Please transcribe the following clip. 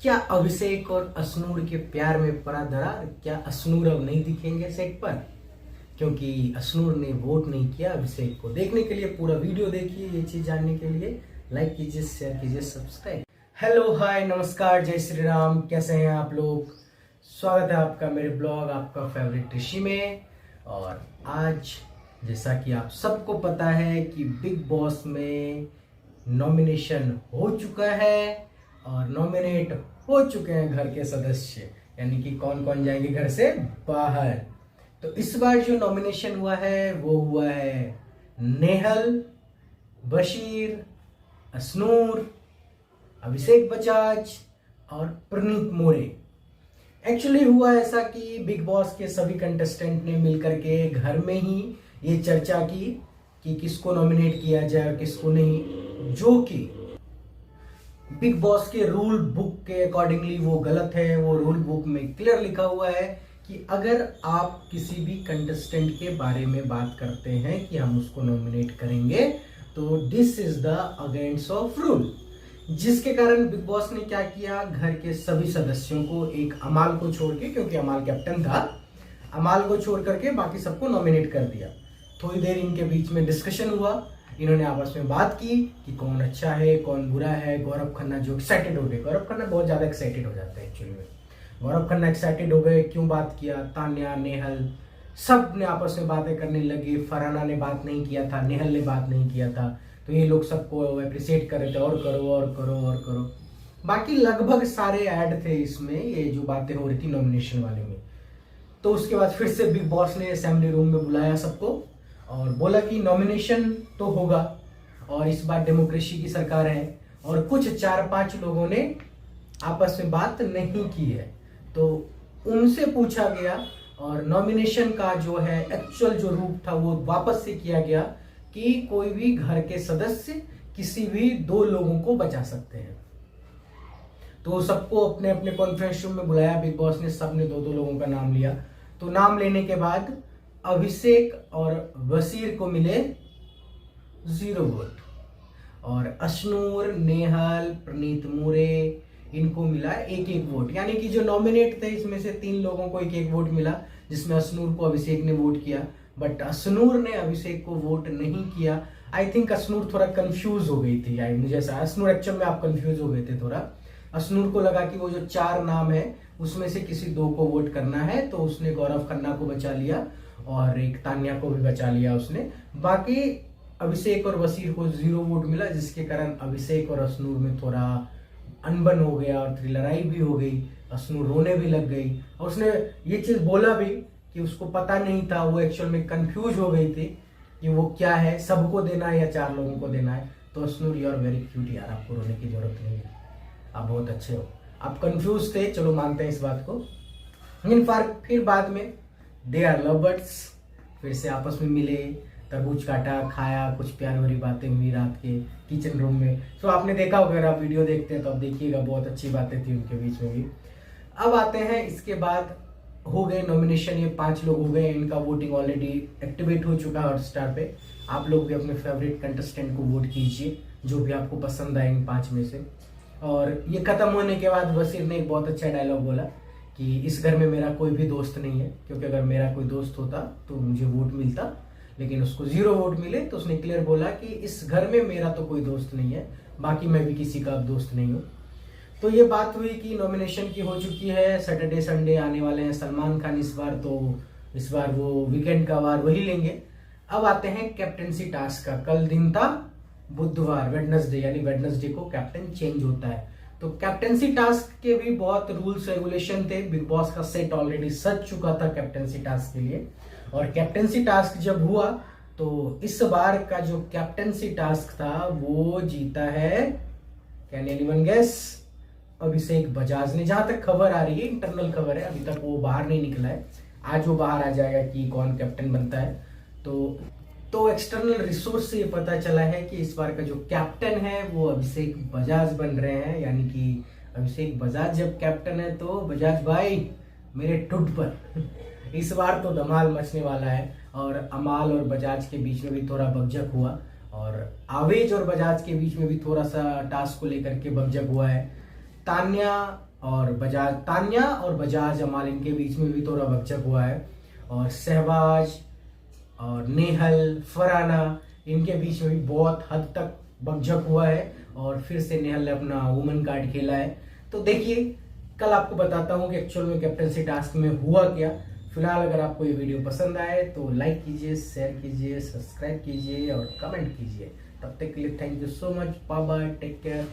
क्या अभिषेक और अश्नूर के प्यार में पड़ा दरार? क्या अश्नूर अब नहीं दिखेंगे सेट पर क्योंकि अश्नूर ने वोट नहीं किया अभिषेक को? देखने के लिए पूरा वीडियो देखिए। ये चीज जानने के लिए लाइक कीजिए, शेयर कीजिए, सब्सक्राइब। हेलो, हाय, नमस्कार, जय श्री राम। कैसे हैं आप लोग? स्वागत है आपका मेरे ब्लॉग आपका फेवरेट ऋषि में। और आज जैसा कि आप सबको पता है कि बिग बॉस में नॉमिनेशन हो चुका है और नॉमिनेट हो चुके हैं घर के सदस्य, यानी कि कौन कौन जाएंगे घर से बाहर। तो इस बार जो नॉमिनेशन हुआ है वो हुआ है नेहल, बशीर, अश्नूर, अभिषेक बजाज और प्रनीत मोरे। एक्चुअली हुआ ऐसा कि बिग बॉस के सभी कंटेस्टेंट ने मिलकर के घर में ही ये चर्चा की कि किसको नॉमिनेट किया जाए और किसको नहीं, जो कि बिग बॉस के रूल बुक के अकॉर्डिंगली वो गलत है। वो रूल बुक में क्लियर लिखा हुआ है कि अगर आप किसी भी कंटेस्टेंट के बारे में बात करते हैं कि हम उसको नॉमिनेट करेंगे तो this is the against of rule. जिसके कारण बिग बॉस ने क्या किया, घर के सभी सदस्यों को, एक अमाल को छोड़ के, क्योंकि अमाल कैप्टन था, अमाल को छोड़ करके बाकी सबको नॉमिनेट कर दिया। थोड़ी देर इनके बीच में डिस्कशन हुआ, इन्होंने आपस में बात की कि कौन अच्छा है कौन बुरा है। गौरव खन्ना जो एक्साइटेड हो गए, गौरव खन्ना बहुत ज्यादा एक्साइटेड हो जाते हैं एक्चुअली में। गौरव खन्ना एक्साइटेड हो गए, क्यों बात किया, तान्या, नेहल सब ने आपस में बातें करने लगे। फरहाना ने बात नहीं किया था, नेहल ने बात नहीं किया था, तो ये लोग सबको अप्रिशिएट कर रहे थे, और करो और करो और करो। बाकी लगभग सारे ऐड थे इसमें, ये जो बातें हो रही थी नॉमिनेशन वाले में। तो उसके बाद फिर से बिग बॉस ने असेंबली रूम में बुलाया सबको और बोला कि नॉमिनेशन तो होगा और इस बार डेमोक्रेसी की सरकार है। और कुछ 4-5 लोगों ने आपस में बात नहीं की है, तो उनसे पूछा गया और नॉमिनेशन का जो है एक्चुअल जो रूप था वो वापस से किया गया कि कोई भी घर के सदस्य किसी भी 2 लोगों को बचा सकते हैं। तो सबको अपने अपने कॉन्फ्रेंस रूम में बुलाया बिग बॉस ने, सबने 2-2 लोगों का नाम लिया। तो नाम लेने के बाद अभिषेक और वसीर को मिले 0 वोट और अश्नूर, नेहल, प्रनीत मोरे इनको मिला 1-1 वोट। यानी कि जो नॉमिनेट थे इसमें से 3 लोगों को 1-1 वोट मिला, जिसमें अश्नूर को अभिषेक ने वोट किया, बट अश्नूर ने अभिषेक को वोट नहीं किया। आई थिंक अश्नूर थोड़ा कंफ्यूज हो गई थी, मुझे ऐसा, अश्नूर एक्चुअल में आप कंफ्यूज हो गए थे थोड़ा। अश्नूर को लगा कि वो जो 4 नाम है उसमें से किसी 2 को वोट करना है, तो उसने गौरव खन्ना को बचा लिया और एक तान्या को भी बचा लिया उसने। बाकी अभिषेक और वसीर को 0 वोट मिला, जिसके कारण अभिषेक और अश्नूर में थोड़ा अनबन हो गया और लड़ाई भी हो गई। अश्नूर रोने भी लग गई और उसने ये चीज बोला भी कि उसको पता नहीं था, वो एक्चुअल में कंफ्यूज हो गई थी कि वो क्या है, सबको देना है या 4 लोगों को देना है। तो Ashnoor, you are very cute यार, आपको रोने की जरूरत नहीं है, आप बहुत अच्छे हो। आप कंफ्यूज थे, चलो मानते हैं इस बात को। लेकिन फिर बाद में दे आर लवर्स, फिर से आपस में मिले, तरबूज काटा, खाया, कुछ प्यार भरी बातें हुई रात के किचन रूम में। तो आपने देखा होगा, अगर आप वीडियो देखते हैं तो आप देखिएगा, बहुत अच्छी बातें थी उनके बीच में भी। अब आते हैं, इसके बाद हो गए नॉमिनेशन, ये 5 लोग हो गए, इनका वोटिंग ऑलरेडी एक्टिवेट हो चुका है हॉटस्टार पे। आप लोग भी अपने फेवरेट कंटेस्टेंट को वोट कीजिए, जो भी आपको पसंद आए इन 5 में से। और ये खत्म होने के बाद वसीर ने एक बहुत अच्छा डायलॉग बोला कि इस घर में मेरा कोई भी दोस्त नहीं है, क्योंकि अगर मेरा कोई दोस्त होता तो मुझे वोट मिलता, लेकिन उसको 0 वोट मिले। तो उसने क्लियर बोला कि इस घर में मेरा तो कोई दोस्त नहीं है, बाकी मैं भी किसी का दोस्त नहीं हूँ। तो ये बात हुई कि नॉमिनेशन की हो चुकी है। सैटरडे संडे आने वाले हैं सलमान खान इस बार, तो इस बार वो वीकेंड का वार वही लेंगे। अब आते हैं कैप्टनसी टास्क का। कल दिन था बुधवार, वेडनेसडे, यानी वेडनेसडे को कैप्टन चेंज होता है। तो कैप्टनसी टास्क के भी बहुत रूल्स रेगुलेशन थे, बिग बॉस का सेट ऑलरेडी सज चुका था कैप्टनसी टास्क के लिए। और कैप्टनसी टास्क जब हुआ तो इस बार का जो कैप्टनसी टास्क था वो जीता है, कैन एनीवन गेस, अभिषेक बजाज ने। जहां तक खबर आ रही है, इंटरनल खबर है, अभी तक वो बाहर नहीं निकला है, आज वो बाहर आ जाएगा कि कौन कैप्टन बनता है। तो एक्सटर्नल रिसोर्स से ये पता चला है कि इस बार का जो कैप्टन है वो अभिषेक बजाज बन रहे हैं। यानी कि अभिषेक बजाज जब कैप्टन है तो बजाज भाई मेरे टुट पर इस बार तो धमाल मचने वाला है। और अमाल और बजाज के बीच में भी थोड़ा बकझक हुआ और आवेज और बजाज के बीच में भी थोड़ा सा टास्क को लेकर के बकझक हुआ है। तान्या और बजाज अमाल इनके बीच में भी थोड़ा बकझक हुआ है, और सहबाज और नेहल फरहाना इनके बीच में भी बहुत हद तक बकझक हुआ है, और फिर से नेहल ने अपना वुमन कार्ड खेला है। तो देखिए कल आपको बताता हूँ कि एक्चुअल में कैप्टनसी टास्क में हुआ क्या। फिलहाल अगर आपको ये वीडियो पसंद आए तो लाइक कीजिए, शेयर कीजिए, सब्सक्राइब कीजिए और कमेंट कीजिए। तब तक के लिए thank you so much, bye bye, take care.